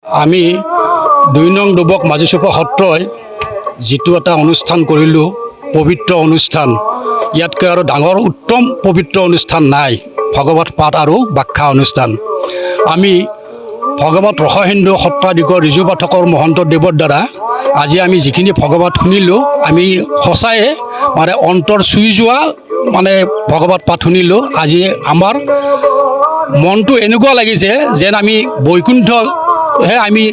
আমি ২ নং দুবক মাজিচুপা সত্ৰই যিটো এটা অনুষ্ঠান কৰিলোঁ, পবিত্ৰ অনুষ্ঠান, ইয়াতকৈ আৰু ডাঙৰ উত্তম পবিত্ৰ অনুষ্ঠান নাই। ভগৱত পাঠ আৰু ব্যাখ্যা অনুষ্ঠান। আমি ভগৱত ৰসহিন্দু সত্ৰাধিকৰ ৰিজু পাঠকৰ মহন্তদেৱৰ দ্বাৰা আজি আমি যিখিনি ভগৱত শুনিলোঁ, আমি সঁচায়ে অন্তৰ চুই যোৱা ভগৱত পাঠ শুনিলোঁ। আজি আমাৰ মনটো এনেকুৱা লাগিছে যেন আমি বৈকুণ্ঠহে আমি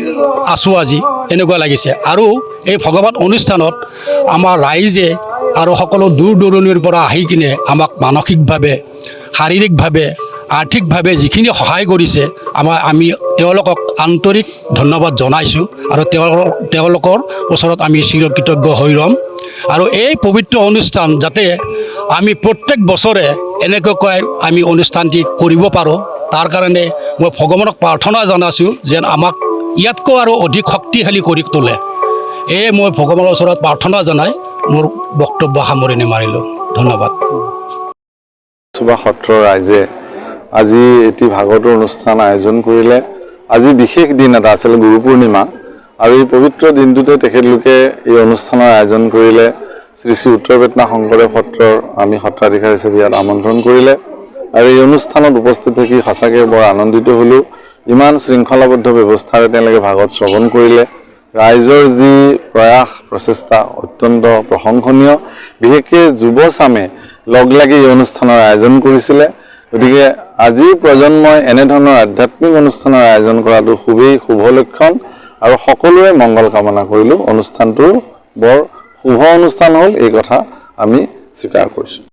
আছোঁ আজি, এনেকুৱা লাগিছে। আৰু এই ভগৱত অনুষ্ঠানত আমাৰ ৰাইজে আৰু সকলো দূৰ দূৰণিৰ পৰা আহি কিনে আমাক মানসিকভাৱে, শাৰীৰিকভাৱে, আৰ্থিকভাৱে যিখিনি সহায় কৰিছে, আমি তেওঁলোকক আন্তৰিক ধন্যবাদ জনাইছোঁ আৰু তেওঁলোকৰ ওচৰত আমি চিৰকৃতজ্ঞ হৈ ৰ'ম। আৰু এই পবিত্ৰ অনুষ্ঠান যাতে আমি প্ৰত্যেক বছৰে এনেকুৱাকৈ আমি অনুষ্ঠানটি কৰিব পাৰোঁ, তাৰ কাৰণে মই ভগৱানক প্ৰাৰ্থনা জনাইছোঁ যেন আমাক ইয়াতকৈ আৰু অধিক শক্তিশালী কৰি তোলে। এয়ে মই ভগৱানৰ ওচৰত প্ৰাৰ্থনা জনাই মোৰ বক্তব্য সামৰণি মাৰিলোঁ। ধন্যবাদ। চুবা সত্ৰৰ ৰাইজে আজি এটি ভাগৱতৰ অনুষ্ঠান আয়োজন কৰিলে। আজি বিশেষ দিন এটা আছিল, গুৰু পূৰ্ণিমা, আৰু এই পবিত্ৰ দিনটোতে তেখেতলোকে এই অনুষ্ঠানৰ আয়োজন কৰিলে। শ্ৰী শ্ৰী উত্তৰ বেটনা শংকৰদেৱ সত্ৰৰ আমি সত্ৰাধিকাৰ হিচাপে ইয়াত আমন্ত্ৰণ কৰিলে আৰু এই অনুষ্ঠানত উপস্থিত থাকি সঁচাকৈ বৰ আনন্দিত হ'লোঁ। ইমান শৃংখলাবদ্ধ ব্যৱস্থাৰে তেওঁলোকে ভাগৱত শ্ৰৱণ কৰিলে। ৰাইজৰ যি প্ৰয়াস প্ৰচেষ্টা অত্যন্ত প্ৰশংসনীয়। বিশেষকৈ যুৱচামে লগ লাগি এই অনুষ্ঠানৰ আয়োজন কৰিছিলে। গতিকে আজিৰ প্ৰজন্মই এনেধৰণৰ আধ্যাত্মিক অনুষ্ঠানৰ আয়োজন কৰাটো খুবেই শুভ লক্ষণ আৰু সকলোৰে মংগল কামনা কৰিলোঁ। অনুষ্ঠানটো বৰ শুভ অনুষ্ঠান হ'ল, এই কথা আমি স্বীকাৰ কৰিছোঁ।